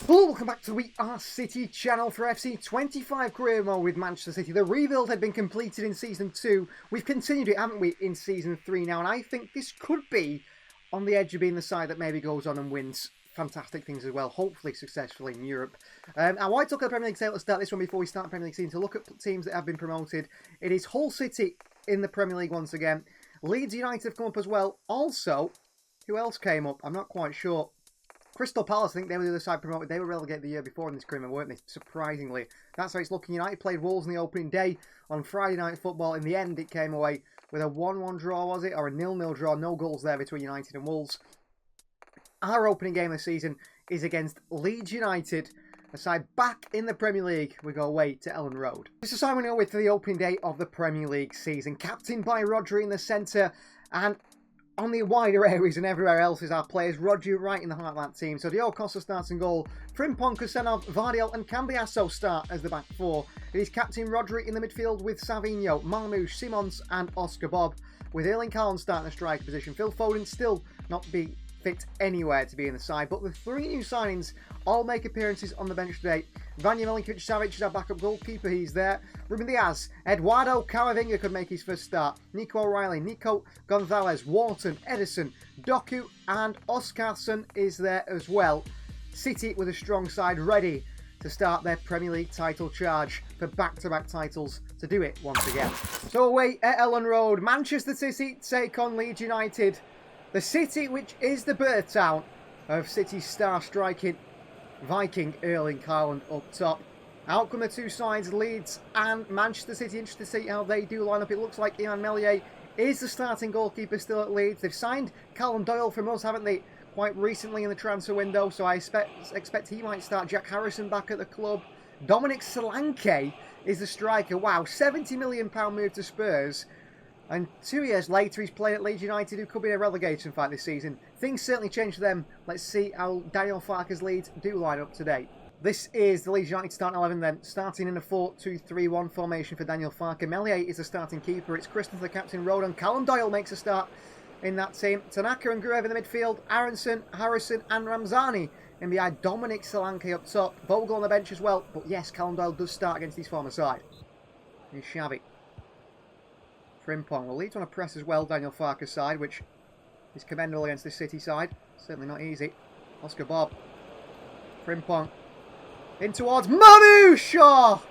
Hello, welcome back to the We Are City channel for FC 25 career mode with Manchester City. The rebuild had been completed in Season 2. We've continued it, haven't we, in Season 3 now, and I think this could be on the edge of being the side that maybe goes on and wins fantastic things as well, hopefully successfully in Europe. I want to talk about the Premier League table to start this one before we start the Premier League season, to look at teams that have been promoted. It is Hull City in the Premier League once again. Leeds United have come up as well. Also, who else came up? I'm not quite sure. Crystal Palace, I think they were the other side promoted. They were relegated the year before in this agreement, weren't they? Surprisingly. That's how it's looking. United played Wolves in the opening day on Friday Night Football. In the end, it came away with a 1-1 draw, was it? Or a 0-0 draw. No goals there between United and Wolves. Our opening game of the season is against Leeds United, a side back in the Premier League. We go away to Ellen Road. This is Simon with for the opening day of the Premier League season. Captained by Rodri in the centre, and on the wider areas and everywhere else is our players. Rodri right in the heart of that team. So Diogo Costa starts in goal. Frimpong, Kusenov, GVARDIOL and Cambiasso start as the back four. It is Captain Rodri in the midfield with Savinho, Marmouche, Simons and Oscar Bob. With Erling Haaland starting the striker position. Phil Foden still not be fit anywhere to be in the side. But the three new signings all make appearances on the bench today. Vanja Milinkovic-Savic is our backup goalkeeper. He's there. Ruben Diaz. Eduardo Camavinga could make his first start. Nico O'Reilly, Nico Gonzalez, Wharton, Edison, Doku and Oskarsson is there as well. City with a strong side ready to start their Premier League title charge for back-to-back titles to do it once again. So away at Ellen Road, Manchester City take on Leeds United. The city which is the birth town of City's star striking Viking Erling Haaland up top. Out come the two sides, Leeds and Manchester City. Interested to see how they do line up. It looks like Ian Meslier is the starting goalkeeper still at Leeds. They've signed Callum Doyle from us, haven't they, quite recently in the transfer window, so I expect he might start. Jack Harrison back at the club. Dominic Solanke is the striker. Wow, £70 million move to Spurs. And 2 years later, he's playing at Leeds United, who could be in a relegation fight this season. Things certainly changed for them. Let's see how Daniel Farke's Leeds do line up today. This is the Leeds United starting 11 then. Starting in a 4-2-3-1 formation for Daniel Farke. Meslier is the starting keeper. It's Christensen, the captain, Rodon. Callum Doyle makes a start in that team. Tanaka and Gruev in the midfield. Aronson, Harrison and Ramzani in behind. Dominic Solanke up top. Bogle on the bench as well. But yes, Callum Doyle does start against his former side. Here's Xavi. Frimpong. Well, Leeds want to press as well, Daniel Farke's side, which is commendable against this City side. Certainly not easy. Oscar Bob. Frimpong. In towards Marmouche! Oh,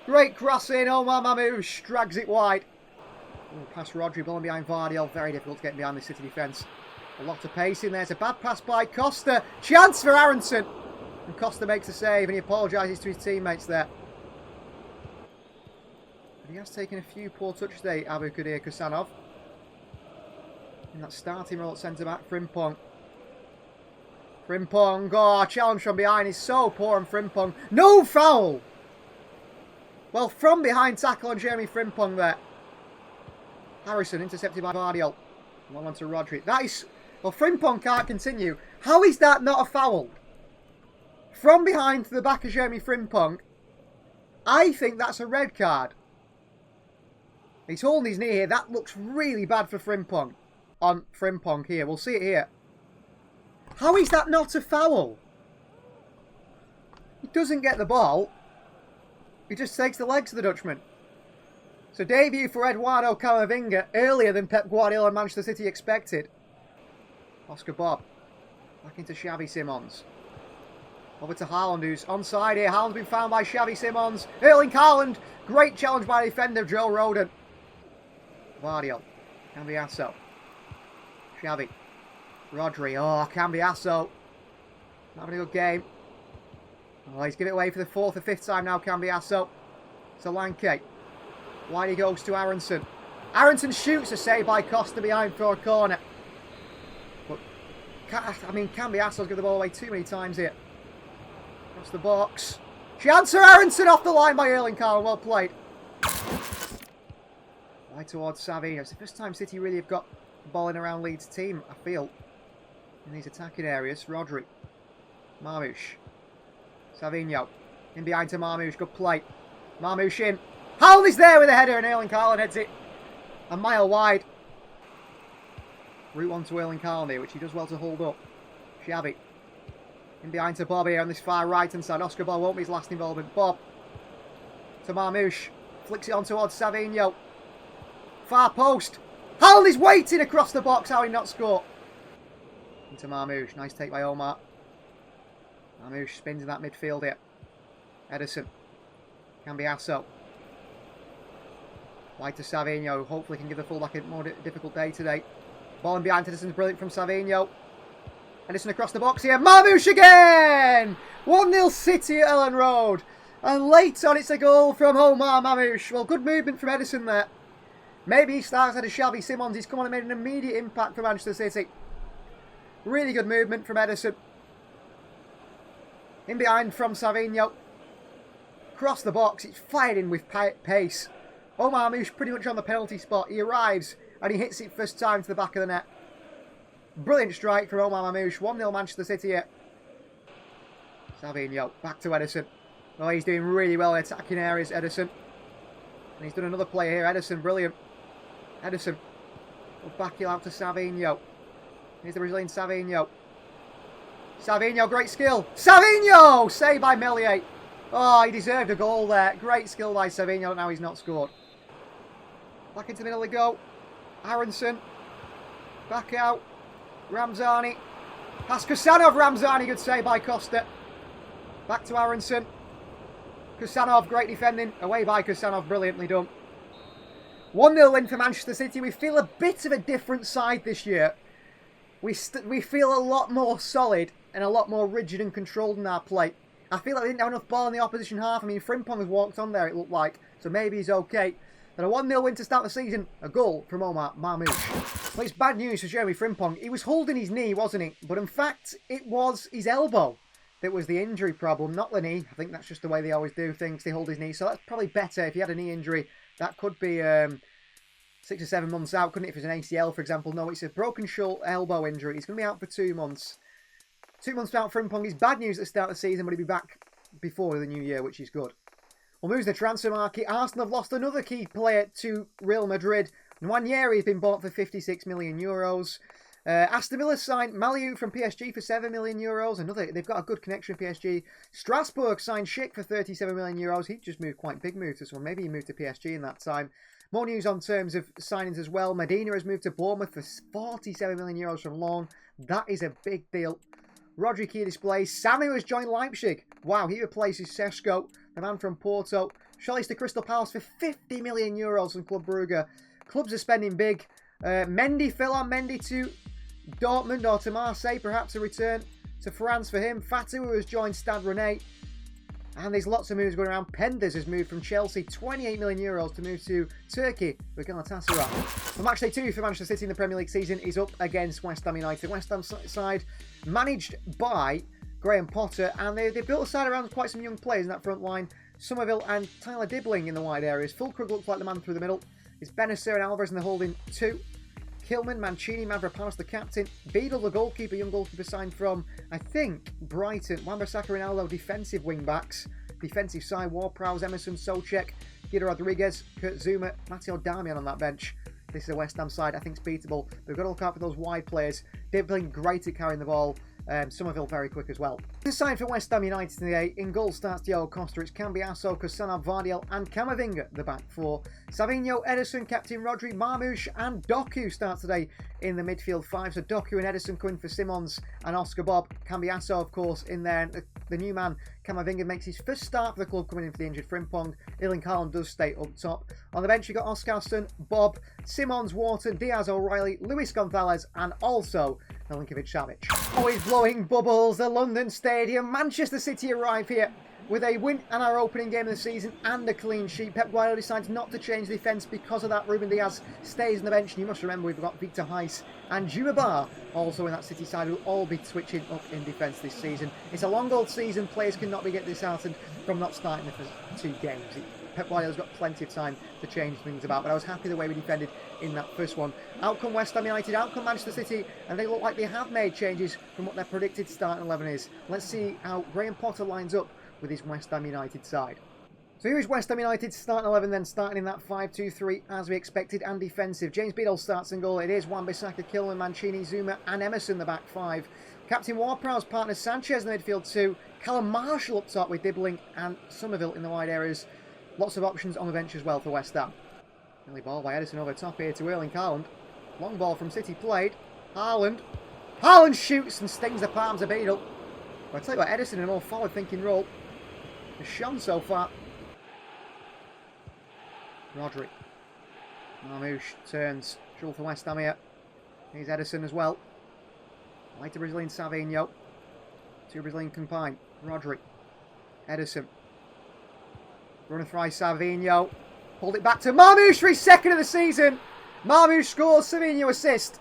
great crossing. Omar Marmouche drags it wide. Ooh, past Rodri, ball behind GVARDIOL. Very difficult to get behind the City defence. A lot of pace in there. It's a bad pass by Costa. Chance for Aronson. And Costa makes a save and he apologises to his teammates there. But he has taken a few poor touches today, Abu Kadir Kusanov. In that starting role at centre-back, Frimpong. Frimpong, oh, challenge from behind is so poor on Frimpong. No foul! Well, from behind tackle on Jeremy Frimpong there. Harrison intercepted by GVARDIOL. 1-1 to Rodri. That is... Well, Frimpong can't continue. How is that not a foul? From behind to the back of Jeremy Frimpong. I think that's a red card. He's holding his knee here. That looks really bad for Frimpong. On Frimpong here. We'll see it here. How is that not a foul? He doesn't get the ball. He just takes the legs of the Dutchman. So debut for Eduardo Camavinga earlier than Pep Guardiola and Manchester City expected. Oscar Bob. Back into Xavi Simons. Over to Haaland, who's onside here. Haaland's been found by Xavi Simons. Erling Haaland. Great challenge by defender Joe Rodon. GVARDIOL. Cambiasso. Xavi. Rodri. Oh, Cambiasso. Having a good game. Oh, he's given it away for the fourth or fifth time now, Cambiasso. Solanke. Wide he goes to Aronson. Aronson shoots a save by Costa behind for a corner. But, I mean, Cambiasso's given the ball away too many times here. Across the box. Chance for Aronson off the line by Erling Haaland. Well played. Right towards Savinho. It's the first time City really have got the ball in around Leeds' team, I feel. In these attacking areas. Rodri. Marmouche. Savinho. In behind to Marmouche. Good play. Marmouche in. Haaland is there with a header and Erling Haaland heads it a mile wide. Route one to Erling Haaland here, which he does well to hold up. Xavi. In behind to Bob here on this far right-hand side. Oscar Bob won't be his last involvement. Bob to Marmouche. Flicks it on towards Savinho. Far post. Haaland is waiting across the box. How he not score? Into Marmouche. Nice take by Omar. Marmouche spins in that midfield here. Ederson. Cambiasso. Wide to Savinho. Hopefully can give the fullback a more difficult day today. Ball in behind. Ederson's brilliant from Savinho. Ederson across the box here. Marmouche again! 1-0 City at Ellen Road. And late on it's a goal from Omar Marmouche. Well, good movement from Ederson there. Maybe he starts out of Xavi Simons. He's come on and made an immediate impact for Manchester City. Really good movement from Ederson. In behind from Savinho. Across the box. It's fired in with pace. Omar Marmouche pretty much on the penalty spot. He arrives and he hits it first time to the back of the net. Brilliant strike from Omar Marmouche. 1-0 Manchester City here. Savinho. Back to Ederson. Oh, he's doing really well in attacking areas, Ederson. And he's done another play here. Ederson, brilliant. Ederson. Will back you out to Savinho. Here's the Brazilian Savinho. Savinho, great skill. Savinho! Saved by Meslier. Oh, he deserved a goal there. Great skill by Savinho. Now he's not scored. Back into the middle of the go. Aronson. Back out. Ramzani. Past Kusanov. Ramzani, good save by Costa. Back to Aronson. Kusanov, great defending. Away by Kusanov, brilliantly done. 1-0 win for Manchester City. We feel a bit of a different side this year. We feel a lot more solid and a lot more rigid and controlled in our play. I feel like we didn't have enough ball in the opposition half. I mean, Frimpong has walked on there, it looked like. So maybe he's okay. But a 1-0 win to start the season. A goal from Omar Marmouche. Well, it's bad news for Jeremy Frimpong. He was holding his knee, wasn't he? But in fact, it was his elbow that was the injury problem, not the knee. I think that's just the way they always do things. They hold his knee. So that's probably better. If he had a knee injury, that could be 6 or 7 months out, couldn't it? If it's an ACL, for example. No, it's a broken elbow injury. He's going to be out for 2 months. 2 months without Frimpong is bad news at the start of the season, but he'll be back before the new year, which is good. Well, moves the transfer market. Arsenal have lost another key player to Real Madrid. Nwaneri has been bought for €56 million. Aston Villa signed Maliu from PSG for €7 million. They've got a good connection with PSG. Strasbourg signed Schick for €37 million. He just moved quite big move to someone. Maybe he moved to PSG in that time. More news on terms of signings as well. Medina has moved to Bournemouth for €47 million from loan. That is a big deal. Rodri key displays. Samu has joined Leipzig. Wow, he replaces Sesko, the man from Porto. Schollies to Crystal Palace for €50 million from Club Brugge. Clubs are spending big. Mendy, Ferland Mendy to Dortmund or to Marseille, perhaps a return to France for him. Fatou has joined Stade Rennais. And there's lots of moves going around. Penders has moved from Chelsea, €28 million to move to Turkey with Galatasaray. Well, match day 2 for Manchester City in the Premier League season is up against West Ham United. West Ham side managed by Graham Potter, and they built a side around quite some young players in that front line. Somerville and Tyler Dibbling in the wide areas. Fulkrug looks like the man through the middle. It's Benacer and Alvarez in the holding 2. Kilman, Mancini, Mavropanos, the captain. Beadle, the goalkeeper, young goalkeeper signed from, I think, Brighton. Wan-Bissaka, Ronaldo, defensive wing-backs. Defensive side, Ward-Prowse, Emerson, Soucek, Guido Rodriguez, Kurt Zuma, Matteo Darmian on that bench. This is a West Ham side, I think it's beatable. We've got to look out for those wide players. Dibbling, great at carrying the ball. Somerville very quick as well. This side for West Ham United today. In goal starts Diogo Costa. It's Cambiasso, Kusanov, GVARDIOL and Camavinga, the back four. Savinho, Ederson, Captain Rodri, Marmouche and Doku start today in the midfield 5. So Doku and Ederson coming for Simons and Oscar Bob. Cambiasso, of course, in there. The new man, Camavinga, makes his first start for the club coming in for the injured Frimpong. Erling Haaland does stay up top. On the bench, you've got Oskarsson, Bob, Simons, Wharton, Diaz, O'Reilly, Luis Gonzalez and also Milinkovic-Savic. Always blowing bubbles, the London Stadium. Manchester City arrive here with a win and our opening game of the season and a clean sheet. Pep Guardiola decides not to change the defence because of that. Ruben Diaz stays on the bench. And you must remember we've got Victor Heiss and Djouba also in that City side who will all be switching up in defence this season. It's a long old season. Players cannot be getting disheartened from not starting the first 2 games. Pep Guardiola's got plenty of time to change things about, but I was happy the way we defended in that first one. Out come West Ham United, out come Manchester City, and they look like they have made changes from what their predicted starting 11 is. Let's see how Graham Potter lines up with his West Ham United side. So here is West Ham United starting 11 then, starting in that 5-2-3 as we expected and defensive. James Beadle starts in goal. It is Wan-Bissaka, Kilman, Mancini, Zuma and Emerson the back 5. Captain Ward-Prowse partners Sanchez in the midfield too. Callum Marshall up top with Dibbling and Somerville in the wide areas. Lots of options on the bench as well for West Ham. Early ball by Edison over top here to Erling Haaland. Long ball from City played. Haaland. Haaland shoots and stings the palms of Beadle. Well, I tell you what, Edison in a more forward-thinking role has shone so far. Rodri. Marmouche turns. Trouble for West Ham here. Here's Edison as well. Right to Brazilian Savinho. To Brazilian combined. Rodri. Edison. Running through Savinho. Pulled it back to Marmouche for his second of the season. Marmouche scores, Savinho assist.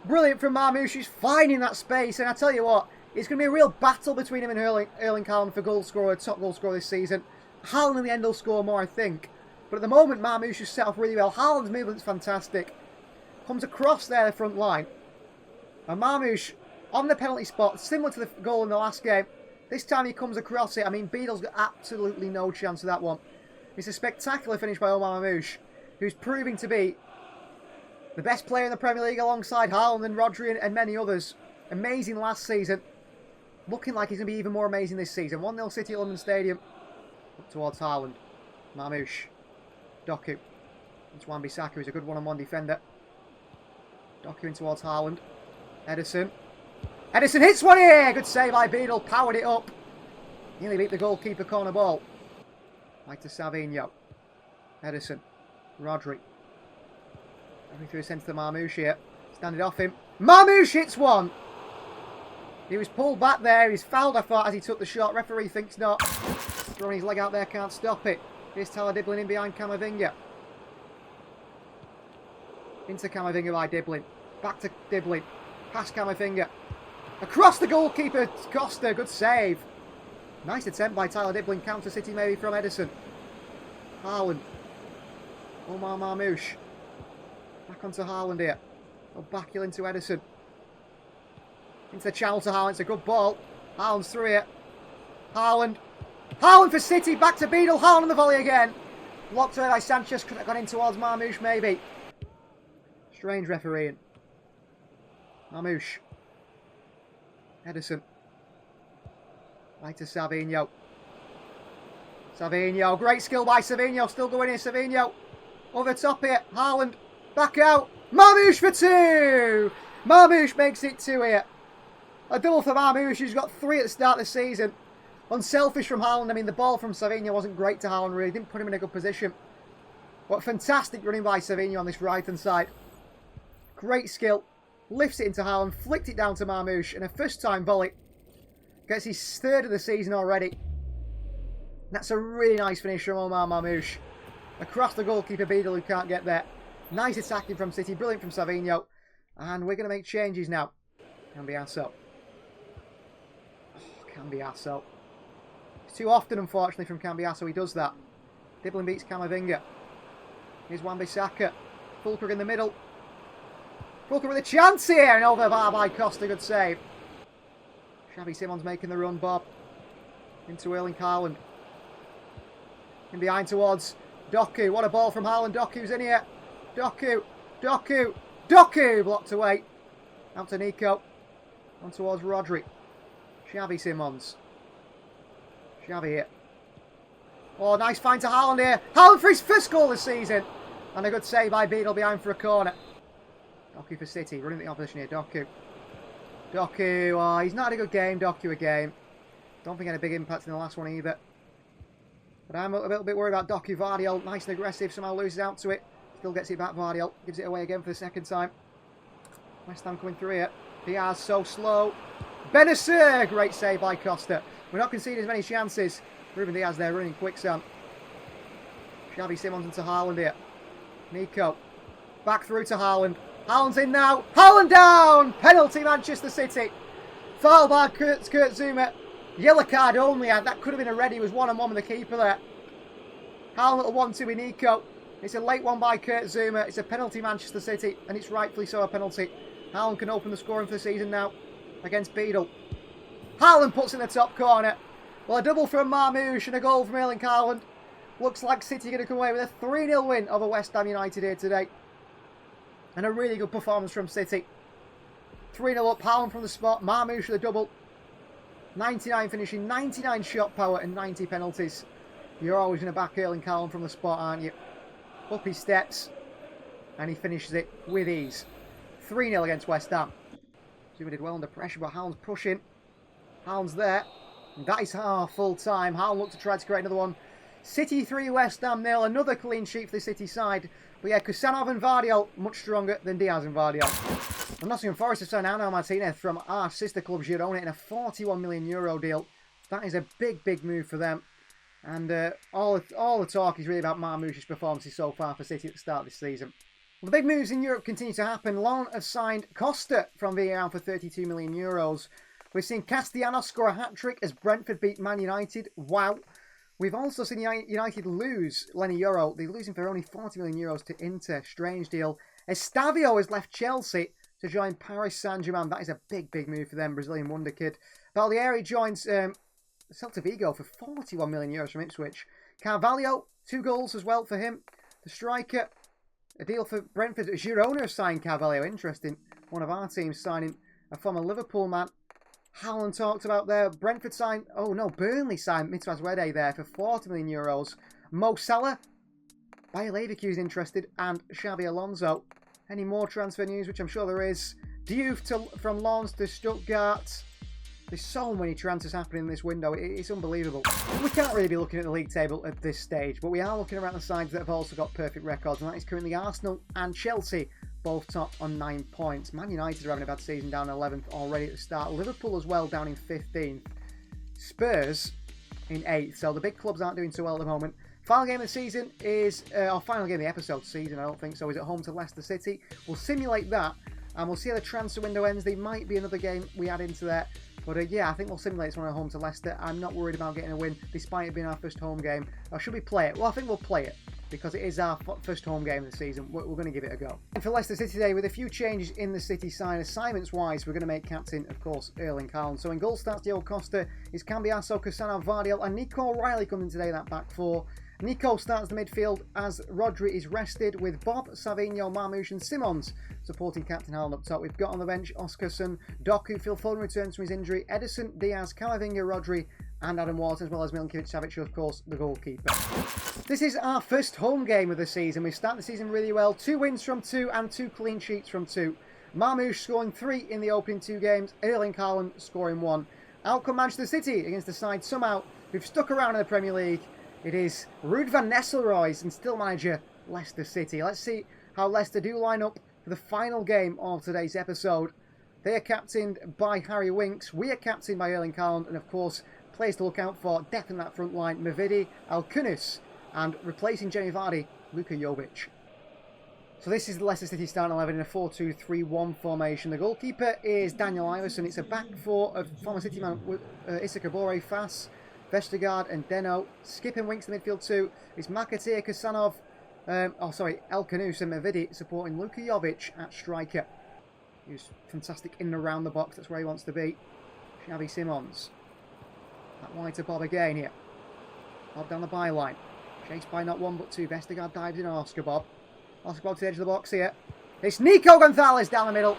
Brilliant from Marmouche. He's finding that space. And I tell you what, it's going to be a real battle between him and Erling Haaland for goal scorer, top goal scorer this season. Haaland in the end will score more, I think. But at the moment, Marmouche has set off really well. Haaland's movement's fantastic. Comes across there, the front line. And Marmouche on the penalty spot, similar to the goal in the last game. This time he comes across it. I mean, Beadle's got absolutely no chance of that one. It's a spectacular finish by Omar Marmouche, who's proving to be the best player in the Premier League alongside Haaland and Rodri and many others. Amazing last season. Looking like he's going to be even more amazing this season. 1-0 City at London Stadium. Up towards Haaland. Marmouche. Doku. It's Wan-Bissaka, who's a good one-on-one defender. Doku in towards Haaland. Edison. Edison hits one here! Good save by Beadle. Powered it up. Nearly beat the goalkeeper corner ball. Right to Savinho. Edison. Rodri. Everything through centre to Marmouche here. Standing off him. Marmouche hits one! He was pulled back there. He's fouled, I thought, as he took the shot. Referee thinks not. Throwing his leg out there, can't stop it. Here's Tyler Dibbling in behind Camavinga. Into Camavinga by Dibbling. Back to Dibbling. Past Camavinga. Across the goalkeeper, Costa. Good save. Nice attempt by Tyler Dibbling. Counter City maybe from Edison. Haaland. Omar Marmouche. Back onto Haaland here. Oh, back heel into Edison. Into the channel to Haaland. It's a good ball. Haaland's through it. Haaland. Haaland for City. Back to Beadle. Haaland on the volley again. Blocked away by Sanchez. Could have gone in towards Marmouche maybe. Strange refereeing. Marmouche. Edison. Right to Savinho. Savinho. Great skill by Savinho. Still going in. Savinho. Over top here. Haaland. Back out. Marmouche for two. Marmouche makes it two here. A double for Marmouche, who's got 3 at the start of the season. Unselfish from Haaland. I mean, the ball from Savinho wasn't great to Haaland, really. Didn't put him in a good position. But fantastic running by Savinho on this right-hand side. Great skill. Lifts it into Haaland. Flicked it down to Marmouche. And a first-time volley. Gets his 3rd of the season already. That's a really nice finish from Omar Marmouche. Across the goalkeeper, Beadle, who can't get there. Nice attacking from City. Brilliant from Savinho. And we're going to make changes now. Cambiasso. Cambiasso. It's too often, unfortunately, from Cambiasso. He does that. Dibbling beats Camavinga. Here's Wan-Bissaka. Fulker in the middle. Fulker with a chance here. And over the bar by Costa. Good save. Xavi Simons making the run, Bob. Into Erling Haaland. In behind towards Doku. What a ball from Haaland. Doku's in here. Doku. Doku. Doku. Blocked away. Out to Nico. On towards Rodri. Xavi Simons. Xavi here. Oh, nice find to Haaland here. Haaland for his first goal this season. And a good save by Beadle behind for a corner. Doku for City. Running the opposition here. Doku. Doku. Oh, he's not had a good game. Doku again. Don't think he had a big impact in the last one either. But I'm a little bit worried about Doku. GVARDIOL. Nice and aggressive. Somehow loses out to it. Still gets it back. GVARDIOL. Gives it away again for the second time. West Ham coming through here. Diaz so slow. Benacer. Great save by Costa. We're not conceding as many chances. Ruben Diaz there running quick, Sam. Xavi Simons into Haaland here. Nico. Back through to Haaland. Haaland's in now. Haaland down. Penalty Manchester City. Foul by Kurt Zouma. Yellow card only. That could have been a red. He was one-on-one with the keeper there. Haaland little 1-2 with Nico. It's a late one by Kurt Zouma. It's a penalty Manchester City. And it's rightfully so a penalty. Haaland can open the scoring for the season now. Against Beadle. Haaland puts in the top corner. Well, a double from Marmouche and a goal from Erling Haaland. Looks like City are going to come away with a 3-0 win over West Ham United here today. And a really good performance from City. 3-0 up. Haaland from the spot. Marmoush with a double. 99 finishing, 99 shot power and 90 penalties. You're always going to back Erling Haaland from the spot, aren't you? Up he steps. And he finishes it with ease. 3-0 against West Ham. Zuma did well under pressure, but Haaland's pushing. Haaland's there. And that is full time. Haaland looked to try to create another one. City 3, West Ham 0. Another clean sheet for the City side. But yeah, Kusanov and Vardiol much stronger than Diaz and Vardiol. And Nottingham Forest have signed Arnaud Martinez from our sister club Girona in a €41 million deal. That is a big move for them. And all the talk is really about Marmoush's performances so far for City at the start of this season. Well, the big moves in Europe continue to happen. Lyon have signed Costa from Villarreal for €32 million. We've seen Castellanos score a hat-trick as Brentford beat Man United. Wow. We've also seen United lose Lenny Yoro. They're losing for only €40 million to Inter. Strange deal. Estavio has left Chelsea to join Paris Saint-Germain. That is a big move for them. Brazilian wonder kid. Baldieri joins Celta Vigo for €41 million from Ipswich. Carvalho, 2 goals as well for him. The striker, a deal for Brentford. Girona have signed Carvalho. Interesting. One of our teams signing a former Liverpool man. Haaland talked about there. Brentford signed... Oh no, Burnley signed Mitraz Wede there for €40 million. Mo Salah. Bayer Leverkusen interested. And Xabi Alonso. Any more transfer news, which I'm sure there is. Diouf from Lens to Stuttgart. There's so many transfers happening in this window. It's unbelievable. We can't really be looking at the league table at this stage, but we are looking around the sides that have also got perfect records, and that is currently Arsenal and Chelsea, both top on 9 points. Man United are having a bad season, down 11th already at the start. Liverpool as well, down in 15th. Spurs in 8th, so the big clubs aren't doing so well at the moment. Final game of the season is, or final game of the episode season, I don't think so, is at home to Leicester City. We'll simulate that, and we'll see how the transfer window ends. There might be another game we add into there. But yeah, I think we'll simulate this one at home to Leicester. I'm not worried about getting a win, despite it being our first home game. Or should we play it? Well, I think we'll play it, because it is our first home game of the season. We're going to give it a go. And for Leicester City today, with a few changes in the City side, assignments-wise, we're going to make captain, of course, Erling Haaland. So in goal starts Diego Costa, is Cambiasso, Kusanov, Vardiol, and Nico O'Reilly coming today, that back four. Nico starts the midfield as Rodri is rested, with Bob, Savinho, Marmoush and Simons supporting Captain Haaland up top. We've got on the bench Oskarsson, Doku, Phil Foden returns from his injury, Edison, Diaz, Camavinga, Rodri and Adam Wharton, as well as Milinkovic-Savic, of course, the goalkeeper. This is our first home game of the season. We start the season really well. 2 wins from 2 and 2 clean sheets from 2. Marmoush scoring 3 in the opening 2 games, Erling Haaland scoring 1. Outcome Manchester City against the side somehow who've stuck around in the Premier League. It is Ruud van Nistelrooy and still manager Leicester City. Let's see how Leicester do line up for the final game of today's episode. They are captained by Harry Winks. We are captained by Erling Haaland. And of course, players to look out for, depth in that front line, Mavidi, Alkunis, and replacing Jamie Vardy, Luka Jovic. So this is the Leicester City starting 11 in a 4-2-3-1 formation. The goalkeeper is Daniel Iverson. It's a back four of former City man Issa Kabore, Fass, Vestergaard and Deno. Skipping Winks in the midfield too is Makatir, Kusanov, El Kanous and Mavidi supporting Luka Jovic at striker. He's fantastic in and around the box, that's where he wants to be. Xavi Simons. That wide to Bob again here. Bob down the byline. Chased by not one but two. Vestergaard dives in Oscar Bob. Oscar Bob to the edge of the box here. It's Nico Gonzalez down the middle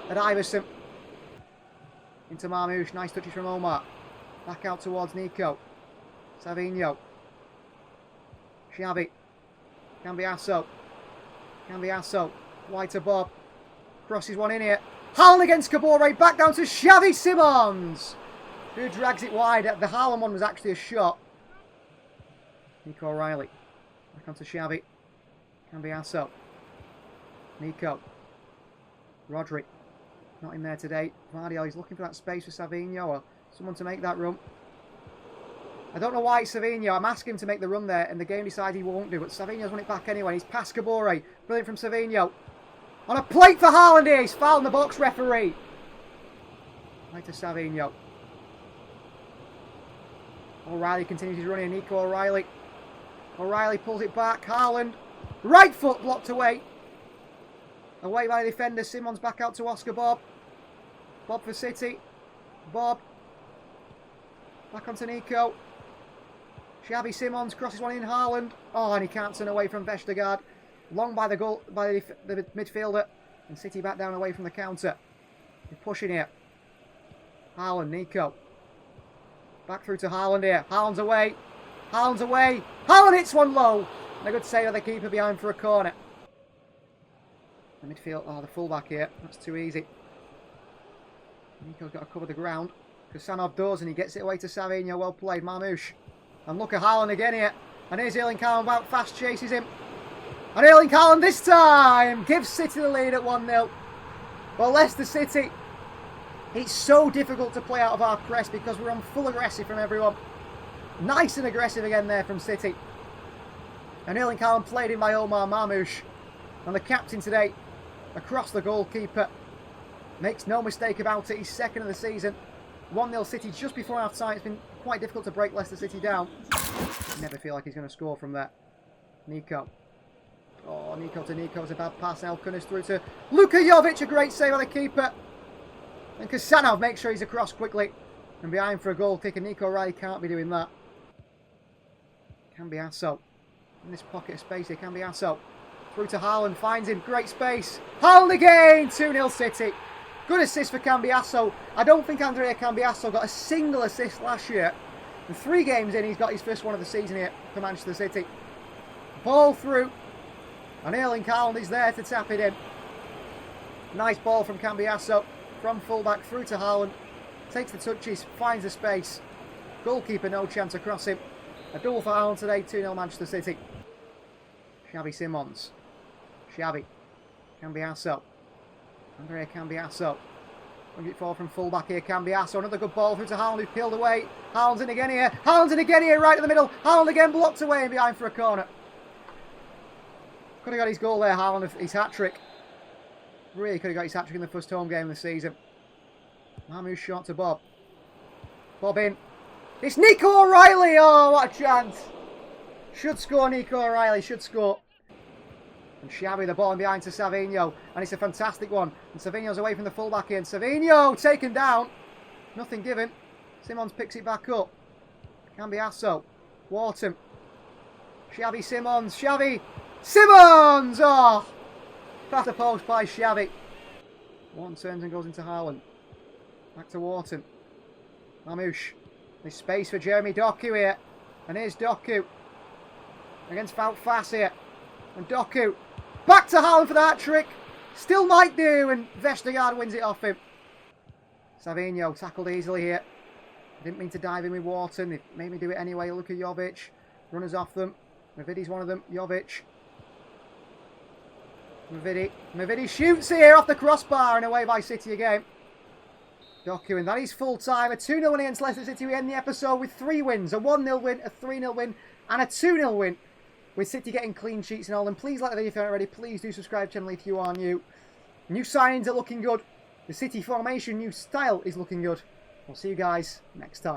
at Iverson. Into Marmoush, nice touches from Omar. Back out towards Nico. Savinho. Xavi. Cambiasso. Wide to Bob. Crosses one in here. Haaland against Kabore. Back down to Xavi Simons, who drags it wide. The Haaland one was actually a shot. Nico O'Reilly. Back onto Xavi. Cambiasso. Nico. Rodri. Not in there today. Vardiol, he's looking for that space for Savinho or someone to make that run. I don't know why it's Savinho. I'm asking him to make the run there, and the game decides he won't do, but Savinho's won it back anyway. He's past Kabore. Brilliant from Savinho. On a plate for Haaland here. He's fouled in the box, referee. Right to Savinho. O'Reilly continues his run here. Nico O'Reilly. O'Reilly pulls it back. Haaland. Right foot blocked away. Away by the defender. Simons back out to Oscar Bob. Bob for City. Bob. Back onto Nico. Xavi Simons crosses one in. Haaland. Oh, and he can't turn away from Vestergaard. Long by the goal, by the midfielder. And City back down away from the counter. He's pushing here. Haaland, Nico. Back through to Haaland here. Haaland's away. Haaland's away. Haaland hits one low. And a good save of the keeper behind for a corner. The midfield, oh, the fullback here. That's too easy. Nico's got to cover the ground. Kusanov does, and he gets it away to Savinho. Well played, Marmouche. And look at Haaland again here. And here's Erling Haaland out fast, chases him. And Erling Haaland this time gives City the lead at 1-0. Well, Leicester City, it's so difficult to play out of our press because we're on full aggressive from everyone. Nice and aggressive again there from City. And Erling Haaland played in by Omar Marmouche. And the captain today, across the goalkeeper, makes no mistake about it. He's second of the season. 1-0 City just before half time. It's been quite difficult to break Leicester City down. Never feel like he's going to score from there. Nico. Oh, Nico to Nico. It's a bad pass. Elkunis through to Luka Jovic. A great save on the keeper. And Kusanov makes sure he's across quickly. And behind for a goal kick. And Nico O'Reilly can't be doing that. Cambiasso. In this pocket of space here. Cambiasso. Through to Haaland. Finds him. Great space. Haaland again. 2-0 City. Good assist for Cambiasso. I don't think Andrea Cambiasso got a single assist last year. In 3 games in, he's got his first one of the season here for Manchester City. Ball through. And Erling Haaland is there to tap it in. Nice ball from Cambiasso. From fullback through to Haaland. Takes the touches. Finds the space. Goalkeeper no chance across him. A double for Haaland today. 2-0 Manchester City. Xavi Simons. Xavi. Cambiasso. Andrea Cambiasso. Brings it forward from fullback here. Cambiasso. Another good ball through to Haaland, who's peeled away. Haaland's in again here. Haaland's in again here, right in the middle. Haaland again blocked away and behind for a corner. Could have got his goal there, Haaland, his hat-trick. Really could have got his hat-trick in the first home game of the season. Marmouche short to Bob. Bob in. It's Nico O'Reilly. Oh, what a chance. Should score, Nico O'Reilly. Should score. And Xavi, the ball in behind to Savinho. And it's a fantastic one. And Savinho's away from the fullback here. And Savinho taken down. Nothing given. Simons picks it back up. Cambiasso. Wharton. Xavi Simons. Xavi Simons! Oh! Past the post by Xavi. Wharton turns and goes into Haaland. Back to Wharton. Marmouche. There's space for Jeremy Doku here. And here's Doku. Against Wout Faes here. And Doku. Back to Haaland for that trick. Still might do. And Vestergaard wins it off him. Savinho tackled easily here. Didn't mean to dive in with Wharton. They made me do it anyway. Luka Jovic. Runners off them. Mavidi's one of them. Jovic. Mavidi shoots here off the crossbar and away by City again. Doku, and that is full time. A 2-0 win against Leicester City. We end the episode with 3 wins. A 1-0 win, a 3-0 win, and a 2-0 win. With City getting clean sheets and all. And please like the video if you haven't already. Please do subscribe to the channel if you are new. New signings are looking good. The City formation, new style is looking good. We'll see you guys next time.